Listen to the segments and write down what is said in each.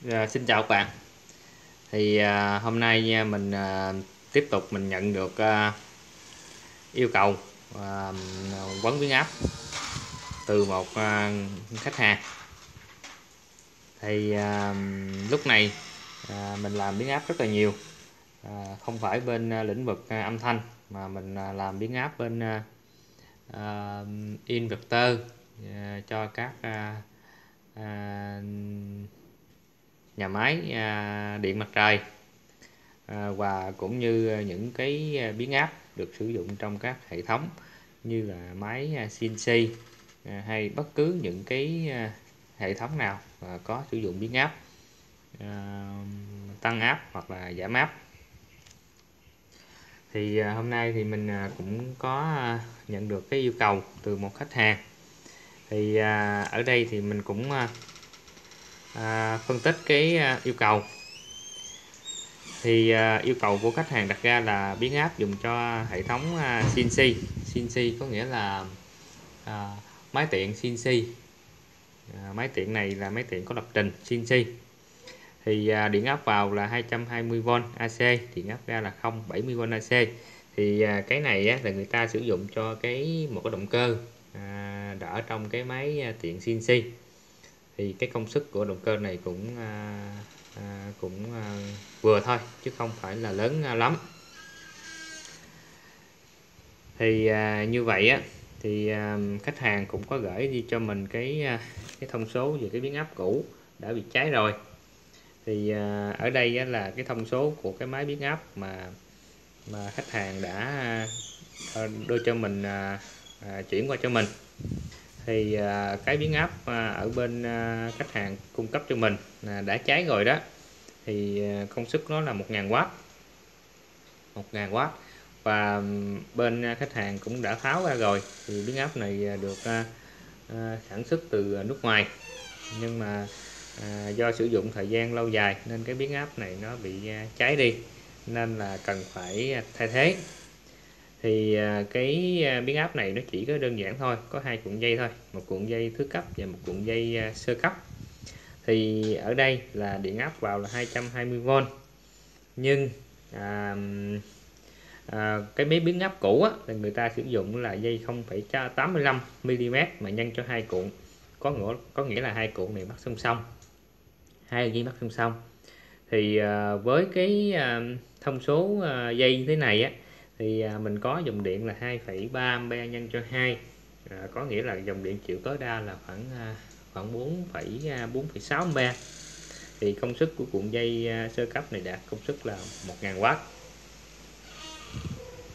Xin chào các bạn. Hôm nay mình tiếp tục mình nhận được yêu cầu quấn biến áp từ một khách hàng. Lúc này mình làm biến áp rất là nhiều, không phải bên lĩnh vực âm thanh mà mình làm biến áp bên inverter cho các nhà máy điện mặt trời, và cũng như những cái biến áp được sử dụng trong các hệ thống như là máy CNC, hay bất cứ những cái hệ thống nào có sử dụng biến áp, tăng áp hoặc là giảm áp. Hôm nay thì mình cũng có nhận được cái yêu cầu từ một khách hàng. Ở đây thì mình cũng phân tích cái yêu cầu. Yêu cầu của khách hàng đặt ra là biến áp dùng cho hệ thống CNC. CNC có nghĩa là máy tiện CNC. Máy tiện này là máy tiện có lập trình CNC. Điện áp vào là 220V AC, điện áp ra là 0,70V AC. Cái này là người ta sử dụng cho một cái động cơ ở trong cái máy tiện CNC. Cái công suất của động cơ này cũng vừa thôi chứ không phải là lớn lắm. Như vậy khách hàng cũng có gửi đi cho mình cái thông số về cái biến áp cũ đã bị cháy rồi. Ở đây là cái thông số của cái máy biến áp mà khách hàng đã đưa cho mình, chuyển qua cho mình. Cái biến áp ở bên khách hàng cung cấp cho mình đã cháy rồi đó. Công suất nó là 1000W, và bên khách hàng cũng đã tháo ra rồi. Biến áp này được sản xuất từ nước ngoài, nhưng mà do sử dụng thời gian lâu dài nên cái biến áp này nó bị cháy đi, nên là cần phải thay thế. Cái biến áp này nó chỉ có đơn giản thôi, có 2 cuộn dây thôi, một cuộn dây thứ cấp và một cuộn dây sơ cấp. Ở đây là điện áp vào là 220V, nhưng cái máy biến áp cũ là người ta sử dụng là dây 0,85mm mà nhân cho 2 cuộn, có nghĩa là 2 cuộn này bắt song song, 2 dây bắt song song. Với cái thông số dây như thế này mình có dòng điện là 2,3A nhân cho 2, có nghĩa là dòng điện chịu tối đa là khoảng 4,6A. Công suất của cuộn dây sơ cấp này đạt công suất là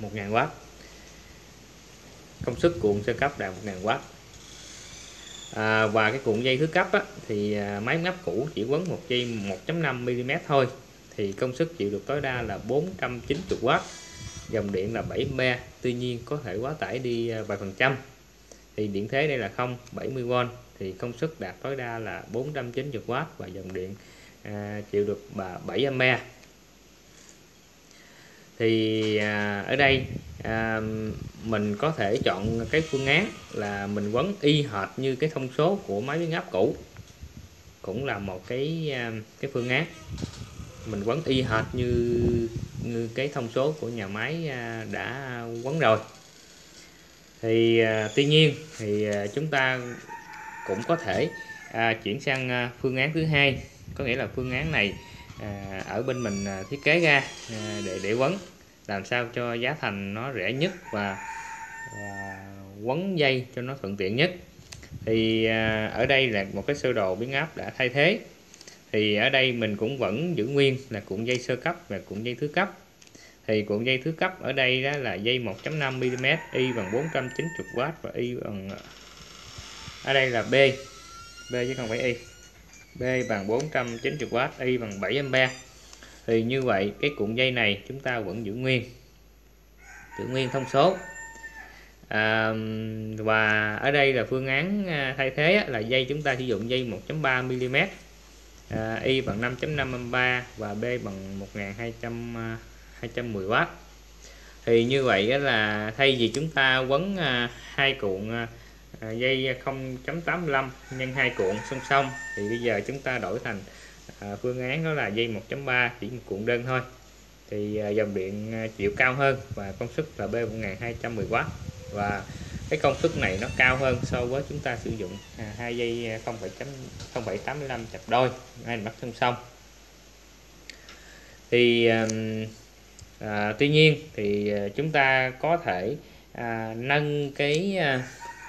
1000W. Công suất cuộn sơ cấp đạt 1000W. Và cái cuộn dây thứ cấp máy áp cũ chỉ quấn một dây 1.5mm thôi, công suất chịu được tối đa là 490W, dòng điện là 7A. Tuy nhiên có thể quá tải đi vài phần trăm. Điện thế đây là 0,70V, công suất đạt tối đa là 490W và dòng điện chịu được 7A. Ở đây mình có thể chọn cái phương án là mình quấn y hệt như cái thông số của máy biến áp cũ, cũng là một cái phương án. Mình quấn y hệt như cái thông số của nhà máy đã quấn rồi. Tuy nhiên chúng ta cũng có thể chuyển sang phương án thứ hai, có nghĩa là phương án này ở bên mình thiết kế ra để quấn làm sao cho giá thành nó rẻ nhất và quấn dây cho nó thuận tiện nhất. Ở đây là một cái sơ đồ biến áp đã thay thế. Ở đây mình cũng vẫn giữ nguyên là cuộn dây sơ cấp và cuộn dây thứ cấp. Cuộn dây thứ cấp ở đây đó là dây 1.5mm, Y bằng 490W và Y bằng, ở đây là B chứ không phải Y. B bằng 490W, Y bằng 7A. Như vậy cái cuộn dây này chúng ta vẫn giữ nguyên thông số. Và ở đây là phương án thay thế là dây chúng ta sử dụng dây 1.3mm, Y bằng 5.5A và B bằng 1210W. Như vậy là thay vì chúng ta quấn 2 cuộn dây 0.85 nhân 2 cuộn song song, bây giờ chúng ta đổi thành phương án đó là dây 1.3 chỉ một cuộn đơn thôi, thì dòng điện chịu cao hơn và công suất là B1210W, và cái công suất này nó cao hơn so với chúng ta sử dụng hai dây 0,85 chập đôi hai mắt song song. Thì tuy nhiên thì chúng ta có thể nâng cái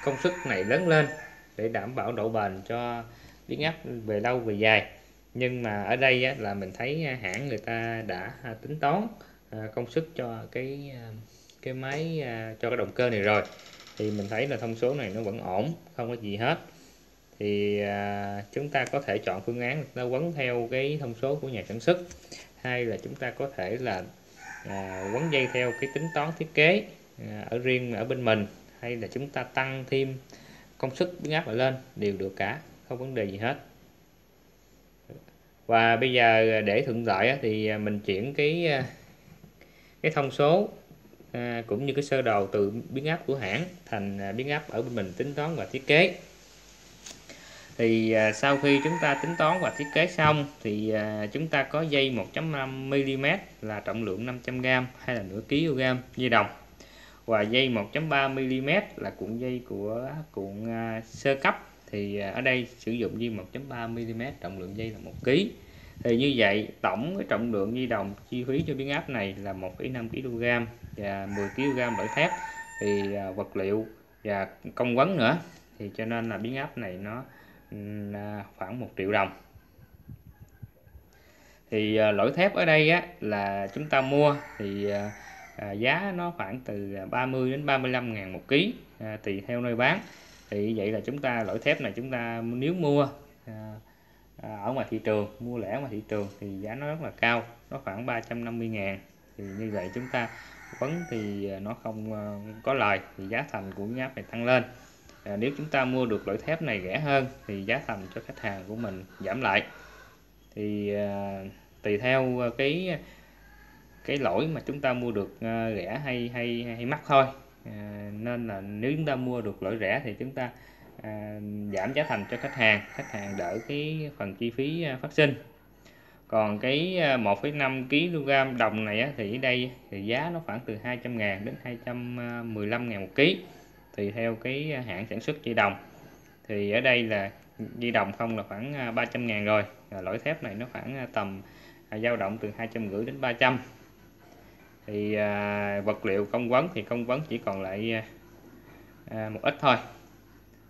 công suất này lớn lên để đảm bảo độ bền cho biến áp về lâu về dài. Nhưng mà ở đây á, là mình thấy hãng người ta đã tính toán công suất cho cái máy cho cái động cơ này rồi, thì mình thấy là thông số này nó vẫn ổn, không có gì hết. Thì chúng ta có thể chọn phương án nó quấn theo cái thông số của nhà sản xuất, hay là chúng ta có thể là quấn dây theo cái tính toán thiết kế ở riêng ở bên mình, hay là chúng ta tăng thêm công suất biến áp lên đều được cả, không vấn đề gì hết. Và bây giờ để thuận lợi thì mình chuyển cái thông số cũng như cái sơ đồ từ biến áp của hãng thành biến áp ở bên mình tính toán và thiết kế. Thì sau khi chúng ta tính toán và thiết kế xong thì chúng ta có dây 1.5mm là trọng lượng 500g hay là nửa kg dây đồng, và dây 1.3mm là cuộn dây của cuộn sơ cấp, thì ở đây sử dụng dây 1.3mm trọng lượng dây là 1 kg. Thì như vậy tổng cái trọng lượng dây đồng chi phí cho biến áp này là 1,5 kg và 10 kg lõi thép, thì vật liệu và công vấn nữa, thì cho nên là biến áp này nó khoảng 1 triệu đồng. Thì lõi thép ở đây á, là chúng ta mua thì giá nó khoảng từ 30 đến 35 ngàn một ký, tùy theo nơi bán. Thì vậy là chúng ta lõi thép này chúng ta nếu mua ở ngoài thị trường, mua lẻ ngoài thị trường thì giá nó rất là cao, nó khoảng 350 ngàn. Thì như vậy chúng ta vấn thì nó không có lời, thì giá thành của biến áp này tăng lên. Nếu chúng ta mua được loại thép này rẻ hơn thì giá thành cho khách hàng của mình giảm lại. Thì tùy theo cái lỗi mà chúng ta mua được rẻ hay mắc thôi. Nên là nếu chúng ta mua được loại rẻ thì chúng ta giảm giá thành cho khách hàng đỡ cái phần chi phí phát sinh. Còn cái 1,5 kg đồng này thì ở đây thì giá nó khoảng từ 200 ngàn đến 215 ngàn một ký, tùy theo cái hãng sản xuất dây đồng. Thì ở đây là dây đồng không là khoảng 300 ngàn rồi, lõi thép này nó khoảng tầm dao động từ 250 đến 300. Thì vật liệu công vấn thì công vấn chỉ còn lại một ít thôi.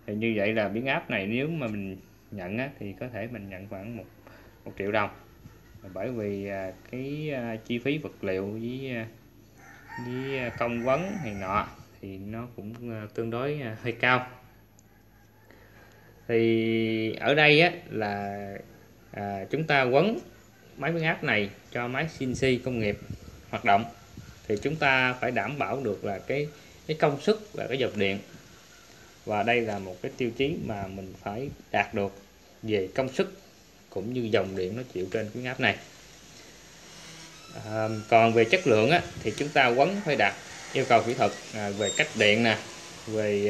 Thì như vậy là biến áp này nếu mà mình nhận thì có thể mình nhận khoảng 1 triệu đồng, bởi vì cái chi phí vật liệu với công vấn này nọ thì nó cũng tương đối hơi cao. Thì ở đây là chúng ta quấn máy biến áp này cho máy CNC công nghiệp hoạt động thì chúng ta phải đảm bảo được là cái công suất và cái dòng điện, và đây là một cái tiêu chí mà mình phải đạt được về công suất cũng như dòng điện nó chịu trên biến áp này. Còn về chất lượng thì chúng ta quấn phải đạt yêu cầu kỹ thuật về cách điện nè, về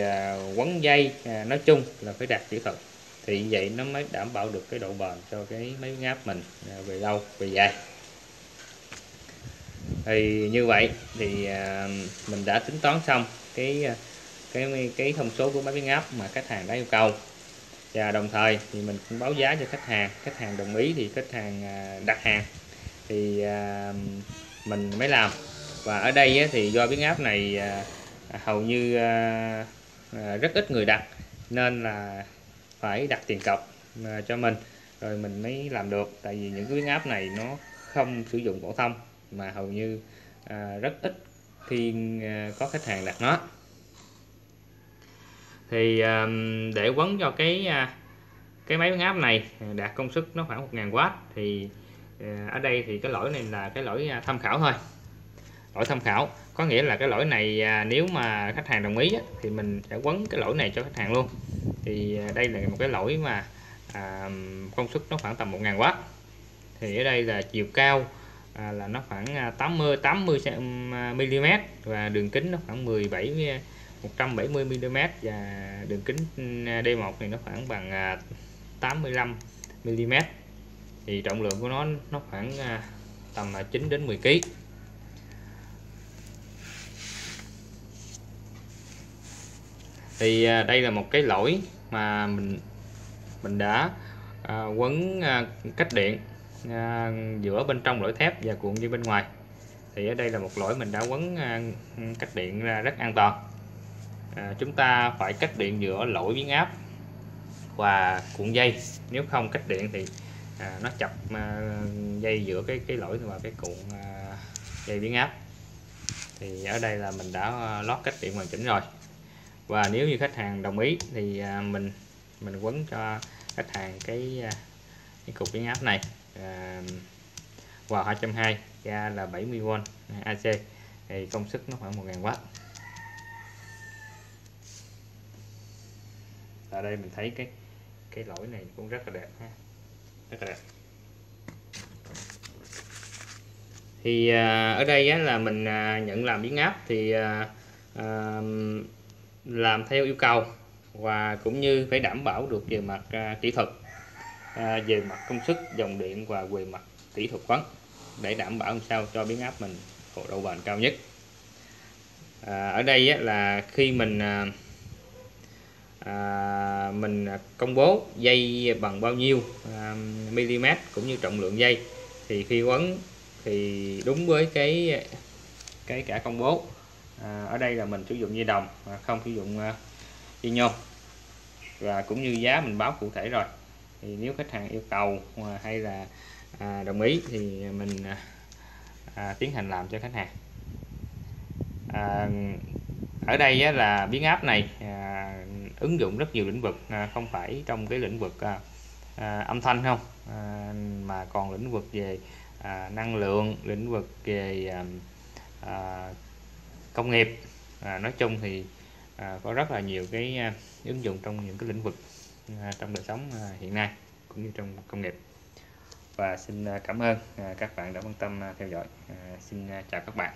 quấn dây, nói chung là phải đạt kỹ thuật, thì vậy nó mới đảm bảo được cái độ bền cho cái máy biến áp mình về lâu về dài. Thì như vậy thì mình đã tính toán xong cái thông số của máy biến áp mà khách hàng đã yêu cầu, và đồng thời thì mình cũng báo giá cho khách hàng đồng ý thì khách hàng đặt hàng thì mình mới làm. Và ở đây thì do biến áp này hầu như rất ít người đặt, nên là phải đặt tiền cọc cho mình rồi mình mới làm được. Tại vì những cái biến áp này nó không sử dụng phổ thông, mà hầu như rất ít khi có khách hàng đặt nó. Thì để quấn cho cái máy biến áp này đạt công suất nó khoảng 1000W thì ở đây thì cái lỗi này là cái lỗi tham khảo thôi. Lỗi tham khảo có nghĩa là cái lỗi này nếu mà khách hàng đồng ý thì mình sẽ quấn cái lỗi này cho khách hàng luôn. Thì đây là một cái lỗi mà công suất nó khoảng tầm 1000W. Thì ở đây là chiều cao là nó khoảng 80 mm và đường kính nó khoảng 170 mm, và đường kính D1 này nó khoảng bằng 85 mm. thì trọng lượng của nó khoảng tầm 9 đến 10 kg. Thì đây là một cái lỗi mà mình đã quấn cách điện giữa bên trong lỗi thép và cuộn dây bên ngoài. Thì ở đây là một lỗi mình đã quấn cách điện ra rất an toàn. Chúng ta phải cách điện giữa lỗi biến áp và cuộn dây, nếu không cách điện thì nó chập dây giữa cái lỗi và cái cuộn dây biến áp. Thì ở đây là mình đã lót cách điện hoàn chỉnh rồi, và nếu như khách hàng đồng ý thì mình quấn cho khách hàng cái cục biến áp này vào 220, ga là 70V AC, thì công suất nó khoảng 1000W. Ở đây mình thấy cái lỗi này cũng rất là đẹp ha, rất là đẹp. Thì ở đây á, là mình nhận làm biến áp thì làm theo yêu cầu, và cũng như phải đảm bảo được về mặt kỹ thuật, về mặt công suất, dòng điện và về mặt kỹ thuật vấn, để đảm bảo làm sao cho biến áp mình độ bền cao nhất. Ở đây á, là khi mình công bố dây bằng bao nhiêu mm cũng như trọng lượng dây, thì khi quấn thì đúng với cái cả công bố. Ở đây là mình sử dụng dây đồng, không sử dụng dây nhôm, và cũng như giá mình báo cụ thể rồi. Thì nếu khách hàng yêu cầu hay là đồng ý thì mình tiến hành làm cho khách hàng. Ở đây á, là biến áp này ứng dụng rất nhiều lĩnh vực, không phải trong cái lĩnh vực âm thanh không, mà còn lĩnh vực về năng lượng, lĩnh vực về công nghiệp. Nói chung thì có rất là nhiều cái ứng dụng trong những cái lĩnh vực trong đời sống hiện nay cũng như trong công nghiệp. Và xin cảm ơn các bạn đã quan tâm theo dõi. Xin chào các bạn.